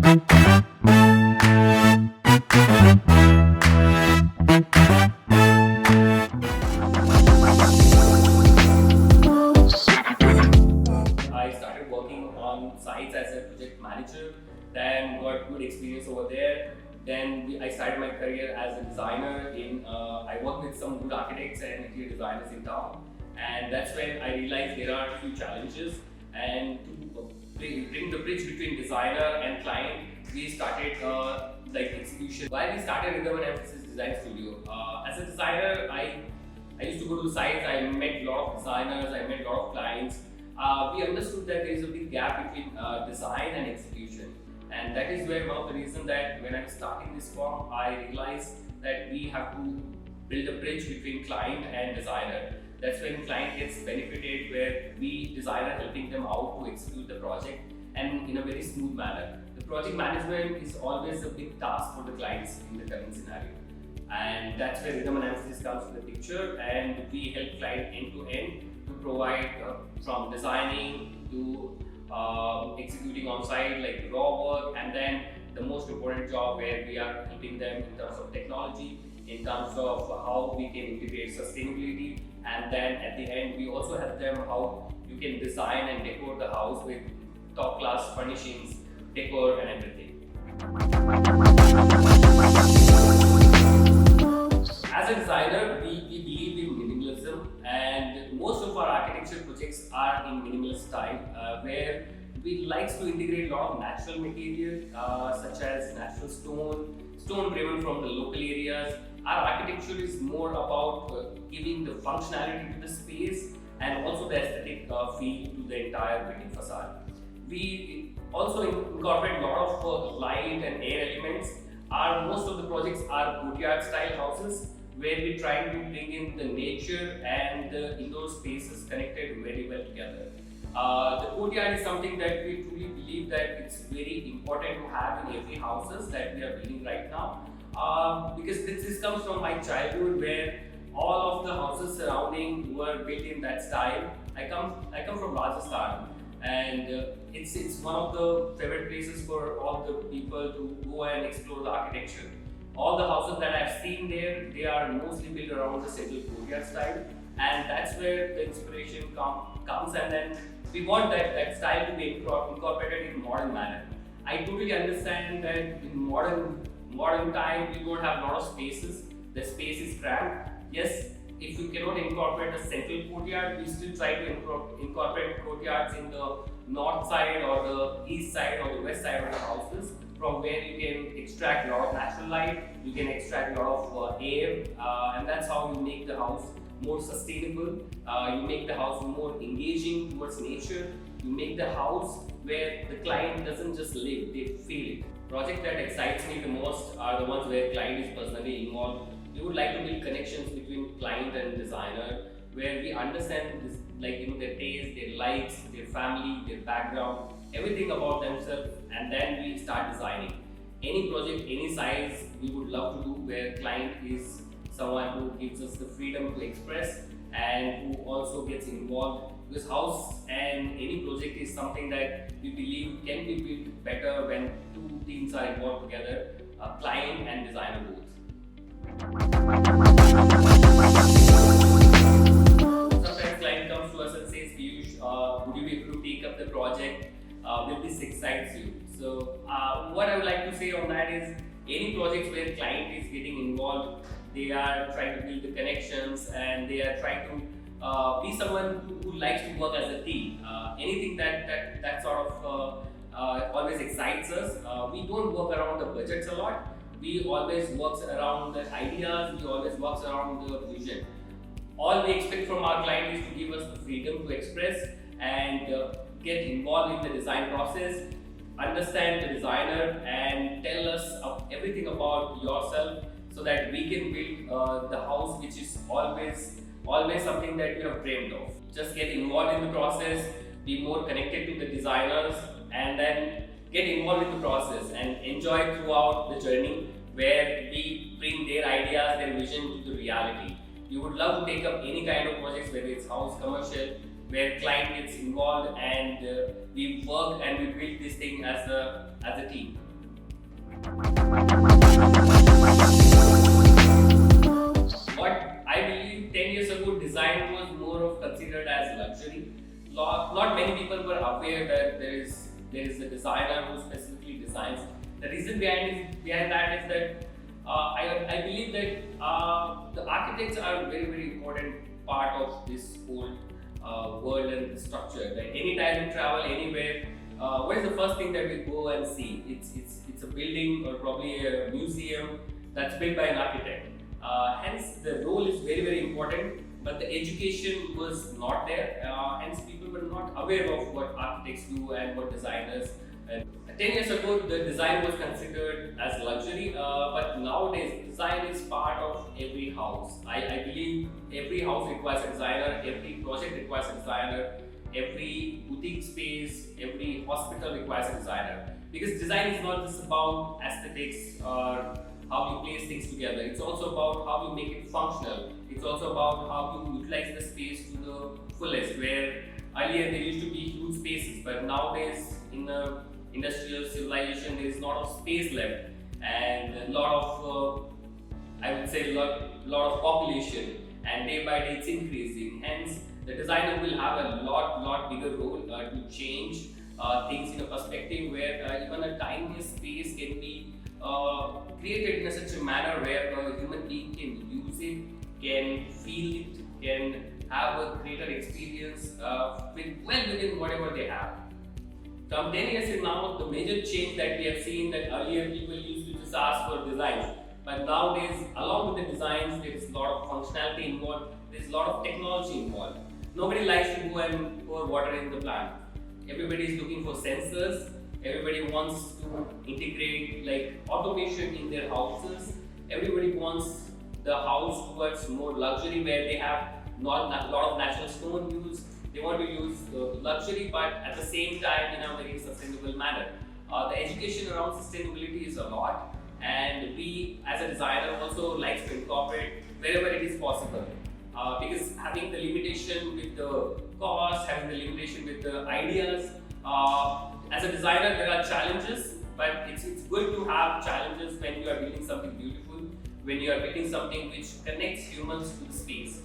I started working on sites as a project manager, then got good experience over there. Then I started my career as a designer. I worked with some good architects and interior designers in town, and that's when I realized there are a few challenges. And to bring the bridge between designer and client, we started like execution. Why we started Rhythm and Emphasis Design Studio? As a designer, I used to go to sites. I met a lot of designers. I met a lot of clients. We understood that there is a big gap between design and execution, and that is where one of the reasons that when I was starting this firm, I realized that we have to build a bridge between client and designer. That's when client gets benefited, where we designer helping them out to execute the project and in a very smooth manner. The project management is always a big task for the clients in the current scenario, and that's where Rhythm and Emphasis comes to the picture, and we help client end to end to provide from designing to executing on site like raw work, and then the most important job where we are helping them in terms of technology, in terms of how we can integrate sustainability, and then at the end we also help them how you can design and decor the house with top class furnishings, decor and everything. As a designer, we believe in minimalism, and most of our architecture projects are in minimalist style, where we like to integrate a lot of natural material such as natural stone driven from the local areas. Our architecture is more about giving the functionality to the space and also the aesthetic feel to the entire building facade. We also incorporate a lot of light and air elements. Most of the projects are courtyard style houses, where we try to bring in the nature and the indoor spaces connected very well together. The courtyard is something that we truly believe that it's very important to have in every houses that we are building right now. Because this comes from my childhood, where all of the houses surrounding were built in that style. I come from Rajasthan, and it's one of the favorite places for all the people to go and explore the architecture. All the houses that I've seen there, they are mostly built around the central courtyard style, and that's where the inspiration comes, and then we want that style to be incorporated in modern manner. I totally understand that in modern time we don't have a lot of spaces. The space is cramped. Yes, if you cannot incorporate a central courtyard, we still try to incorporate courtyards in the north side or the east side or the west side of the houses, from where you can extract a lot of natural light, you can extract a lot of air, and that's how you make the house more sustainable. You make the house more engaging towards nature. You make the house where the client doesn't just live, they feel it. Project that excites me the most are the ones where client is personally involved. We would like to build connections between client and designer, where we understand this, their taste, their likes, their family, their background, everything about themselves, and then we start designing. Any project, any size, we would love to do, where client is someone who gives us the freedom to express and who also gets involved. Because house and any project is something that we believe can be built better when two teams are involved together, client and designer both. Sometimes client comes to us and says, Piyush, would you be able to take up the project? Will this excite you? So what I would like to say on that is, any projects where client is getting involved, they are trying to build the connections and they are trying to be someone who likes to work as a team. Anything that sort of always excites us. We don't work around the budgets a lot. We always work around the ideas. We always work around the vision. All we expect from our client is to give us the freedom to express and get involved in the design process, understand the designer, and tell us everything about yourself, so that we can build the house which is always something that you have dreamed of. Just get involved in the process, be more connected to the designers, and then get involved in the process and enjoy throughout the journey, where we bring their ideas, their vision to the reality. We would love to take up any kind of projects, whether it's house, commercial, where client gets involved and we work and we build this thing as a team. luxury. Not many people were aware that there is a designer who specifically designs. The reason behind that is that I believe that the architects are a very important part of this whole world and structure. Like anytime you travel anywhere, what is the first thing that we go and see? It's a building or probably a museum that's built by an architect. Hence, the role is very important. But the education was not there. Hence, people were not aware of what architects do and what designers. And 10 years ago, the design was considered as luxury, but nowadays, design is part of every house. I believe every house requires a designer, every project requires a designer, every boutique space, every hospital requires a designer. Because design is not just about aesthetics or how you place things together. It's also about how you make it functional. It's also about how you utilize the space to the fullest. Where earlier there used to be huge spaces, but nowadays in the industrial civilization there is a lot of space left and a lot of I would say lot of population, and day by day it's increasing. Hence, the designer will have a lot bigger role to change things in a perspective where even a tiniest space can be created in such a manner where a human being can use it, can feel it, can have a greater experience within whatever they have. From 10 years in now, the major change that we have seen that earlier people used to just ask for designs, but nowadays along with the designs there is a lot of functionality involved, there is a lot of technology involved. Nobody likes to go and pour water in the plant. Everybody is looking for sensors. Everybody wants to integrate like automation in their houses. Everybody wants the house towards more luxury where they have not a lot of natural stone use. They want to use luxury but at the same time in a very sustainable manner. The education around sustainability is a lot, and we as a designer also likes to incorporate wherever it is possible. Because having the limitation with the cost, having the limitation with the ideas, as a designer there are challenges, but it's good to have challenges when you are building something beautiful, when you are building something which connects humans to the space.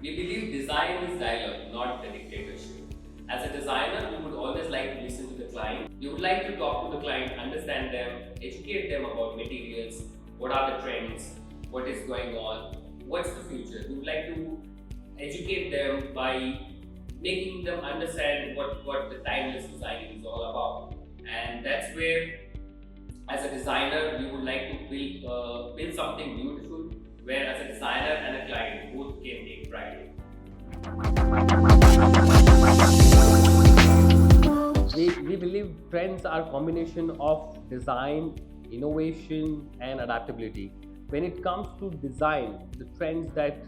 We believe design is dialogue, not the dictatorship. As a designer, we would always like to listen to the client. We would like to talk to the client, understand them, educate them about materials, what are the trends, what is going on, what's the future. We would like to educate them by making them understand what the timeless designing is all about. And that's where, as a designer, we would like to build something beautiful, where as a designer and a client both can take pride in. We believe trends are a combination of design, innovation, and adaptability. When it comes to design, the trends that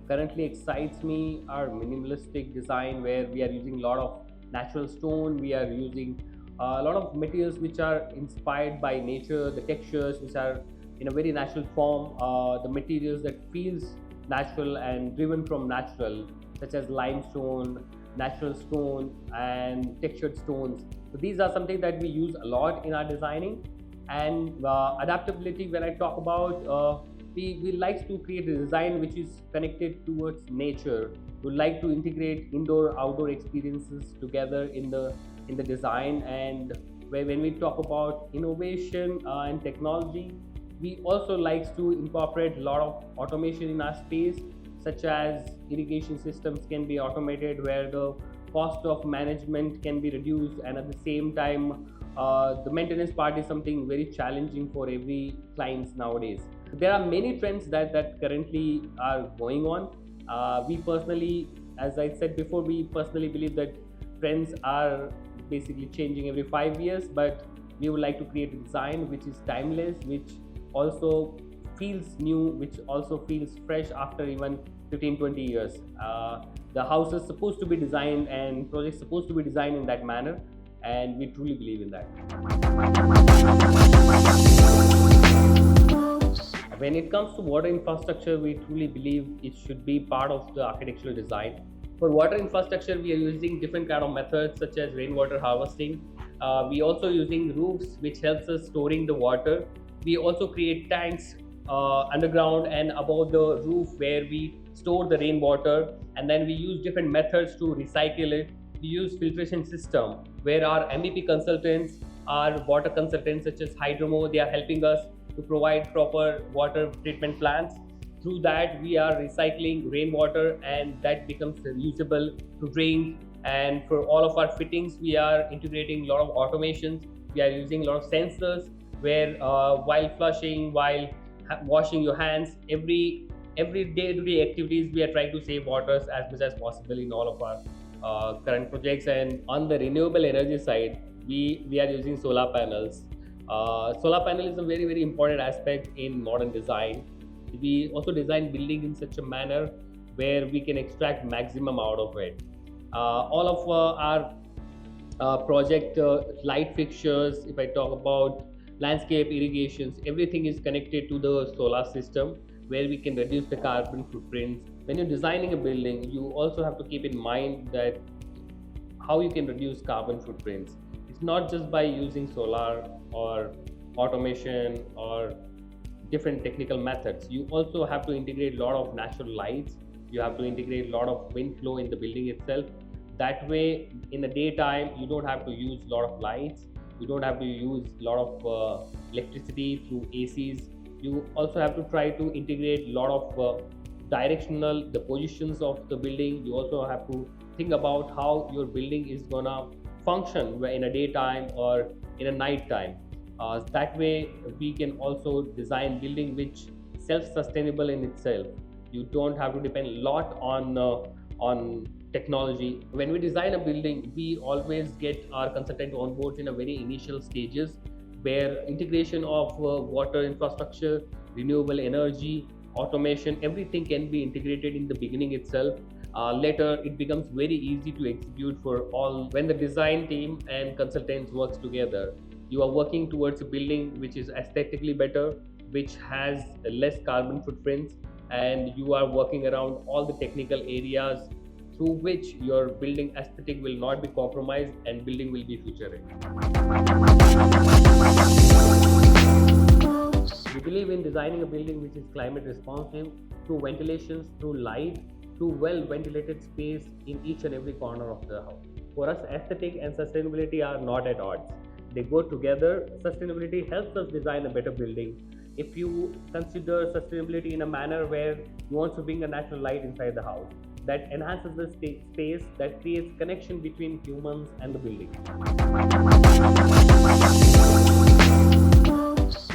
currently excites me are minimalistic design, where we are using a lot of natural stone, we are using a lot of materials which are inspired by nature, the textures which are in a very natural form, the materials that feels natural and driven from natural, such as limestone, natural stone, and textured stones. So these are something that we use a lot in our designing. And adaptability, when I talk about, we like to create a design which is connected towards nature. We like to integrate indoor outdoor experiences together in the design. And when we talk about innovation and technology, we also like to incorporate a lot of automation in our space, such as irrigation systems can be automated, where the cost of management can be reduced, and at the same time the maintenance part is something very challenging for every clients nowadays. There are many trends that currently are going on. We personally, as I said before, we personally believe that trends are basically changing every 5 years, but we would like to create a design which is timeless, which also feels new, which also feels fresh after even 15-20 years. The house is supposed to be designed and projects supposed to be designed in that manner, and we truly believe in that. When it comes to water infrastructure, we truly believe it should be part of the architectural design. For water infrastructure, we are using different kind of methods such as rainwater harvesting. We also using roofs which helps us storing the water. We also create tanks underground and above the roof where we store the rainwater, and then we use different methods to recycle it. We use filtration system where our MEP consultants, our water consultants such as Hydromo, they are helping us to provide proper water treatment plants. Through that, we are recycling rainwater and that becomes reusable to drink. And for all of our fittings, we are integrating a lot of automations. We are using a lot of sensors where while flushing, while washing your hands, every day-to-day activities, we are trying to save waters as much as possible in all of our current projects. And on the renewable energy side, we are using solar panels. Solar panel is a very important aspect in modern design. We also design building in such a manner where we can extract maximum out of it. All of our project light fixtures, if I talk about landscape irrigations, everything is connected to the solar system where we can reduce the carbon footprints. When you're designing a building, you also have to keep in mind that how you can reduce carbon footprints. It's not just by using solar or automation or different technical methods. You also have to integrate a lot of natural lights. You have to integrate a lot of wind flow in the building itself. That way, in the daytime, you don't have to use a lot of lights. You don't have to use a lot of electricity through ACs. You also have to try to integrate a lot of directional, the positions of the building. You also have to think about how your building is gonna function in a daytime or in a night time. That way, we can also design building which self-sustainable in itself. You don't have to depend a lot on technology. When we design a building, we always get our consultant on board in a very initial stages where integration of water infrastructure, renewable energy, automation, everything can be integrated in the beginning itself. Later, it becomes very easy to execute for all. When the design team and consultants works together, you are working towards a building which is aesthetically better, which has less carbon footprints, and you are working around all the technical areas through which your building aesthetic will not be compromised and building will be future ready. We believe in designing a building which is climate responsive through ventilations, through light, through well ventilated space in each and every corner of the house. For us, aesthetic and sustainability are not at odds. They go together. Sustainability helps us design a better building. If you consider sustainability in a manner where you want to bring a natural light inside the house, that enhances the space, that creates connection between humans and the building.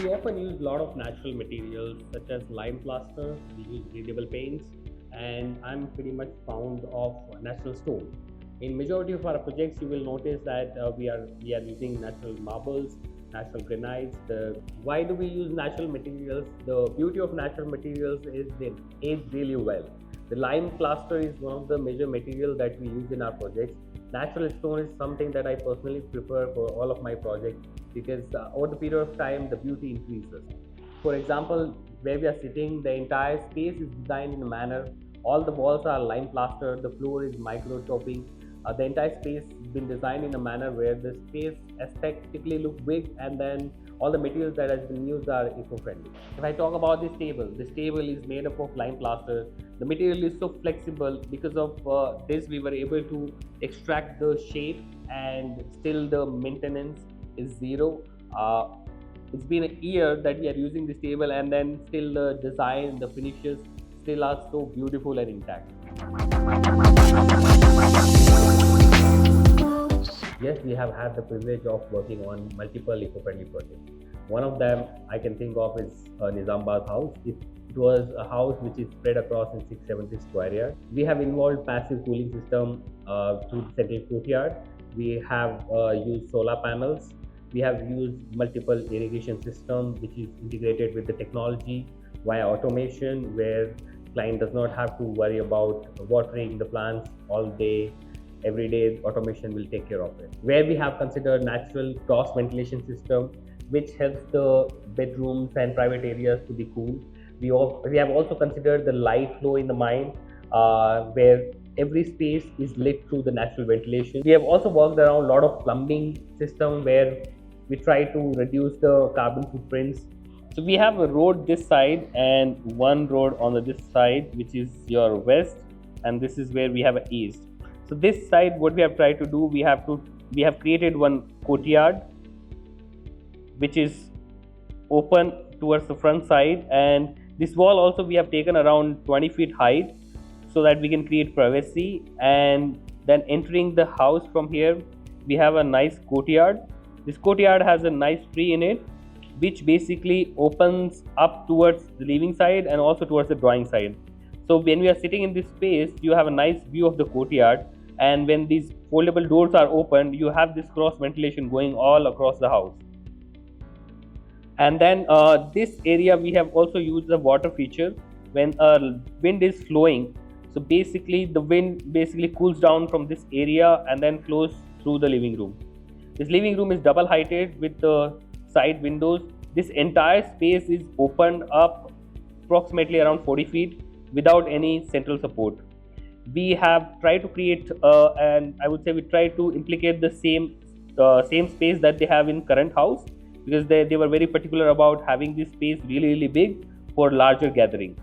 We often use a lot of natural materials such as lime plaster, we use breathable paints, and I'm pretty much fond of natural stone. In majority of our projects, you will notice that we are using natural marbles, natural granites. Why do we use natural materials? The beauty of natural materials is they age really well. The lime plaster is one of the major materials that we use in our projects. Natural stone is something that I personally prefer for all of my projects because over the period of time, the beauty increases. For example, where we are sitting, the entire space is designed in a manner, all the walls are lime plaster, the floor is micro topping. The entire space has been designed in a manner where the space aesthetically looks big, and then all the materials that has been used are eco-friendly. If I talk about this table is made up of lime plaster. The material is so flexible. Because of this, we were able to extract the shape, and still the maintenance is zero. It's been a year that we are using this table, and then still the design, the finishes still are so beautiful and intact. Yes, we have had the privilege of working on multiple eco-friendly projects. One of them I can think of is Nizambad house. It was a house which is spread across in 670 square yards. We have involved passive cooling system through the central courtyard. We have used solar panels. We have used multiple irrigation systems which is integrated with the technology via automation, where client does not have to worry about watering the plants all day. Every day automation will take care of it. Where we have considered natural cross ventilation system which helps the bedrooms and private areas to be cool. We have also considered the light flow in the mind, where every space is lit through the natural ventilation. We have also worked around a lot of plumbing system where we try to reduce the carbon footprints So we have a road this side and one road on this side, which is your west, and this is where we have a east. So this side, what we have tried to do, we have created one courtyard, which is open towards the front side, and this wall also we have taken around 20 feet height so that we can create privacy. And then entering the house from here, we have a nice courtyard. This courtyard has a nice tree in it, which basically opens up towards the living side and also towards the drawing side. So when we are sitting in this space, you have a nice view of the courtyard, and when these foldable doors are opened, you have this cross ventilation going all across the house. And then this area we have also used the water feature. When wind is flowing, so basically the wind basically cools down from this area and then flows through the living room. This living room is double heighted with the side windows. This entire space is opened up approximately around 40 feet without any central support. We have tried to create and I would say we try to implicate the same space that they have in current house, because they were very particular about having this space really big for larger gathering.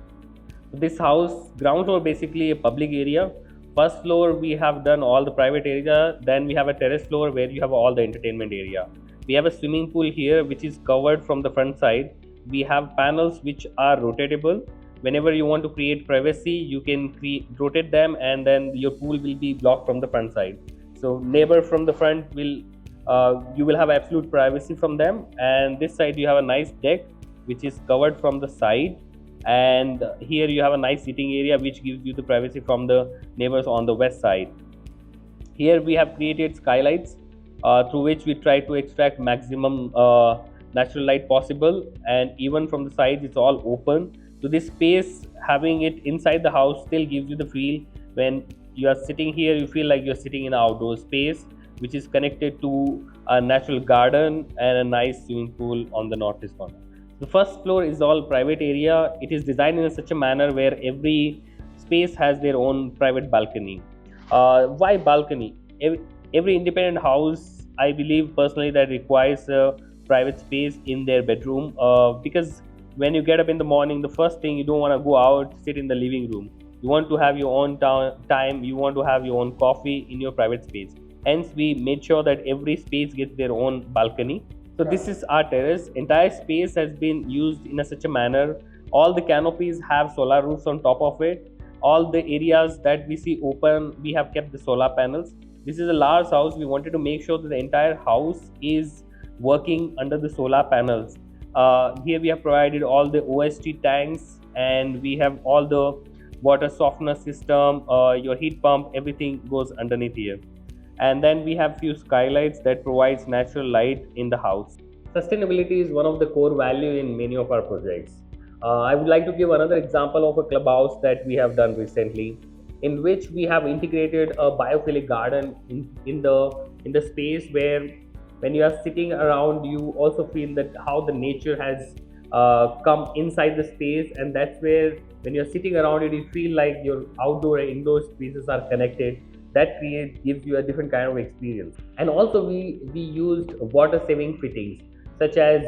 So this house ground floor basically a public area. First floor we have done all the private area, then we have a terrace floor where you have all the entertainment area. We have a swimming pool here which is covered from the front side. We have panels which are rotatable. Whenever you want to create privacy, you can rotate them, and then your pool will be blocked from the front side. So neighbor from the front will you will have absolute privacy from them. And this side you have a nice deck which is covered from the side, and here you have a nice sitting area which gives you the privacy from the neighbors on the west side. Here we have created skylights through which we try to extract maximum natural light possible, and even from the sides it's all open. So this space, having it inside the house, still gives you the feel when you are sitting here, you feel like you're sitting in an outdoor space which is connected to a natural garden and a nice swimming pool on the northeast corner. The first floor is all private area. It is designed in such a manner where every space has their own private balcony. Why balcony? Every independent house, I believe personally, that requires a private space in their bedroom, because when you get up in the morning, the first thing, you don't want to go out, sit in the living room. You want to have your own time, you want to have your own coffee in your private space. Hence we made sure that every space gets their own balcony. So this is our terrace. Entire space has been used in such a manner. All the canopies have solar roofs on top of it. All the areas that we see open, we have kept the solar panels. This is a large house. We wanted to make sure that the entire house is working under the solar panels. Here we have provided all the OST tanks, and we have all the water softener system, your heat pump, everything goes underneath here. And then we have few skylights that provides natural light in the house. Sustainability is one of the core value in many of our projects. I would like to give another example of a clubhouse that we have done recently, in which we have integrated a biophilic garden in the space, where when you are sitting around, you also feel that how the nature has come inside the space, and that's where when you're sitting around it, you feel like your outdoor and indoor spaces are connected. That gives you a different kind of experience. And also we used water saving fittings such as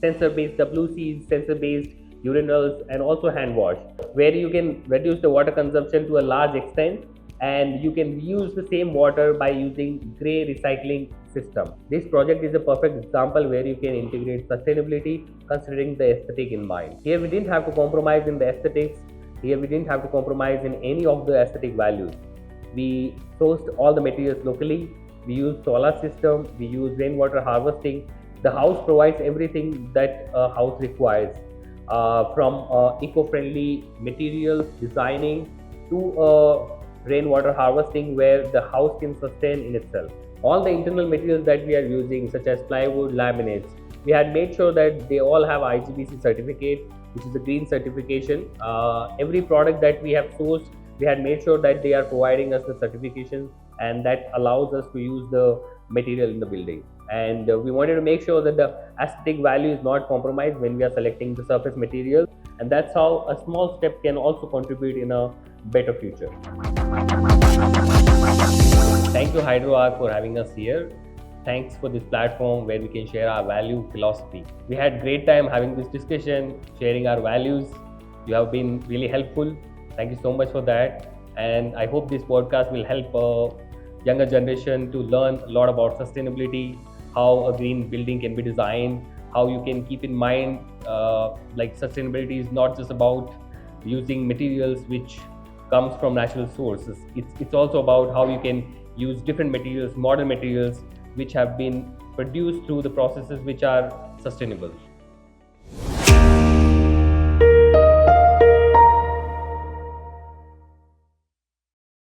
sensor based WCs, sensor based urinals, and also hand wash, where you can reduce the water consumption to a large extent, and you can reuse the same water by using gray recycling system. This project is a perfect example where you can integrate sustainability considering the aesthetic in mind. Here we didn't have to compromise in the aesthetics. Here we didn't have to compromise in any of the aesthetic values. We sourced all the materials locally. We used solar system. We used rainwater harvesting. The house provides everything that a house requires, from eco-friendly materials designing to rainwater harvesting, where the house can sustain in itself. All the internal materials that we are using, such as plywood, laminates, we had made sure that they all have IGBC certificate, which is a green certification. Every product that we have sourced, we had made sure that they are providing us the certification, and that allows us to use the material in the building. And we wanted to make sure that the aesthetic value is not compromised when we are selecting the surface material, and that's how a small step can also contribute in a better future. Thank you, Hydroarch, for having us here. thanks for this platform where we can share our value philosophy. We had great time having this discussion, sharing our values. You have been really helpful. Thank you so much for that. And I hope this podcast will help younger generation to learn a lot about sustainability, how a green building can be designed, how you can keep in mind like sustainability is not just about using materials which comes from natural sources. It's also about how you can use different materials, modern materials, which have been produced through the processes which are sustainable.